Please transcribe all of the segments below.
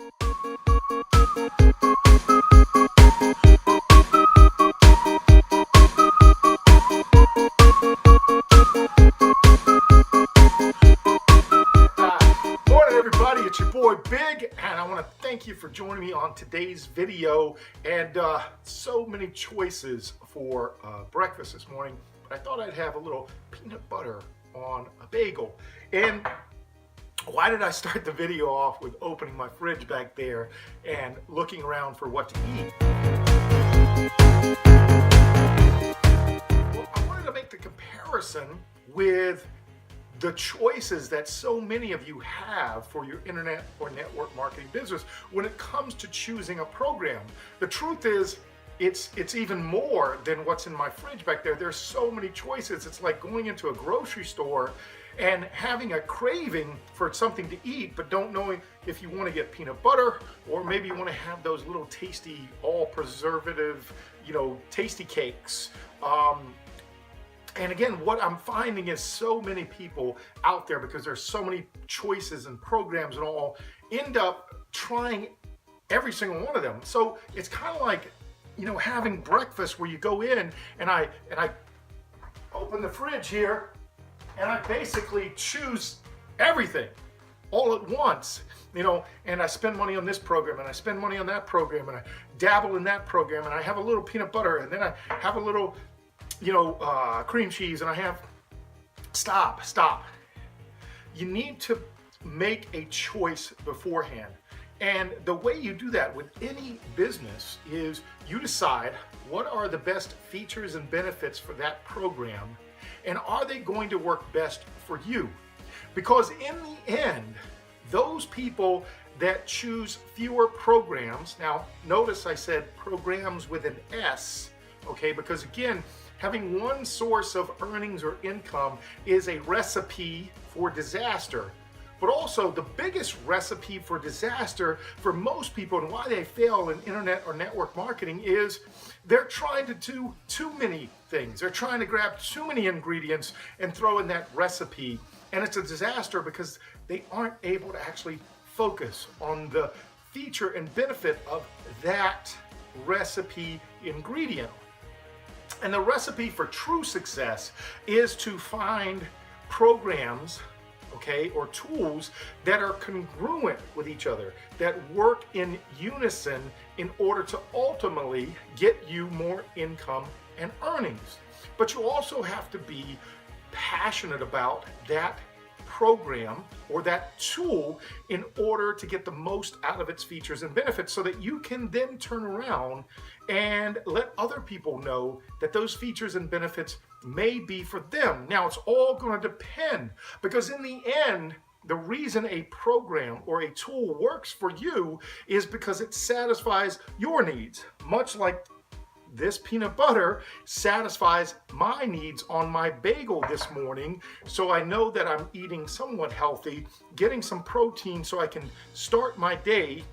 Morning everybody, it's your boy Big, and I want to thank you for joining me on today's video. And so many choices for breakfast this morning, but I thought I'd have a little peanut butter on a bagel. And why did I start the video off with opening my fridge back there and looking around for what to eat? Well, I wanted to make the comparison with the choices that so many of you have for your internet or network marketing business when it comes to choosing a program. The truth is, it's even more than what's in my fridge back there. There's so many choices. It's like going into a grocery store and having a craving for something to eat, but don't know if you want to get peanut butter, or maybe you want to have those little tasty, all preservative, tasty cakes. And again, what I'm finding is so many people out there, because there's so many choices and programs and all, end up trying every single one of them. So it's kind of like, having breakfast where you go in and I open the fridge here and I basically choose everything all at once, and I spend money on this program and I spend money on that program and I dabble in that program and I have a little peanut butter and then I have a little cream cheese, and I have, stop. You need to make a choice beforehand. And the way you do that with any business is you decide what are the best features and benefits for that program, and are they going to work best for you? Because in the end, those people that choose fewer programs, now notice I said programs with an S, okay, because again, having one source of earnings or income is a recipe for disaster. But also the biggest recipe for disaster for most people, and why they fail in internet or network marketing, is they're trying to do too many things. They're trying to grab too many ingredients and throw in that recipe. And it's a disaster because they aren't able to actually focus on the feature and benefit of that recipe ingredient. And the recipe for true success is to find programs, or tools that are congruent with each other, that work in unison in order to ultimately get you more income and earnings. But you also have to be passionate about that program or that tool in order to get the most out of its features and benefits, so that you can then turn around and let other people know that those features and benefits may be for them. Now, it's all going to depend, because in the end, the reason a program or a tool works for you is because it satisfies your needs, much like this peanut butter satisfies my needs on my bagel this morning, so I know that I'm eating somewhat healthy, getting some protein so I can start my day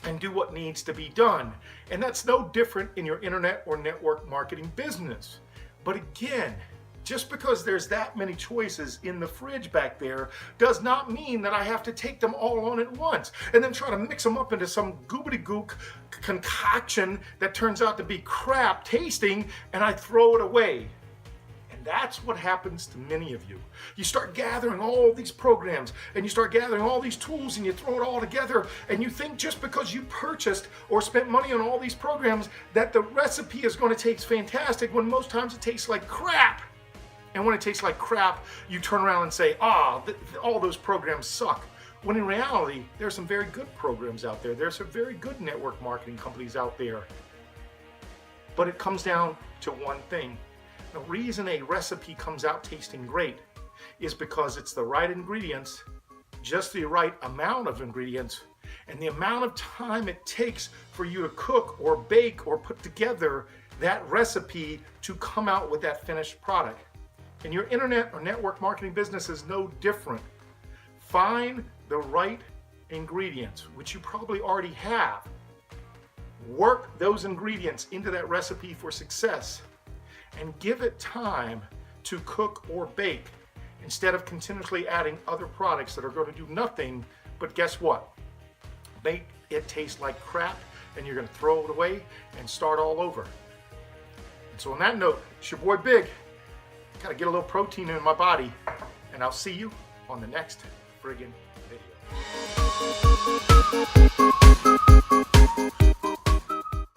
and do what needs to be done. And that's no different in your internet or network marketing business. But again, just because there's that many choices in the fridge back there does not mean that I have to take them all on at once and then try to mix them up into some goobity-gook concoction that turns out to be crap tasting, and I throw it away. And that's what happens to many of you. You start gathering all these programs and you start gathering all these tools and you throw it all together, and you think just because you purchased or spent money on all these programs that the recipe is going to taste fantastic, when most times it tastes like crap. And when it tastes like crap, you turn around and say, all those programs suck. When in reality, there's some very good programs out there. There's some very good network marketing companies out there. But it comes down to one thing. The reason a recipe comes out tasting great is because it's the right ingredients, just the right amount of ingredients, and the amount of time it takes for you to cook or bake or put together that recipe to come out with that finished product. And your internet or network marketing business is no different. Find the right ingredients, which you probably already have. Work those ingredients into that recipe for success, and give it time to cook or bake, instead of continuously adding other products that are going to do nothing but, guess what? make it taste like crap, and you're gonna throw it away and start all over. And so on that note, it's your boy Big. Gotta get a little protein in my body, and I'll see you on the next friggin' video.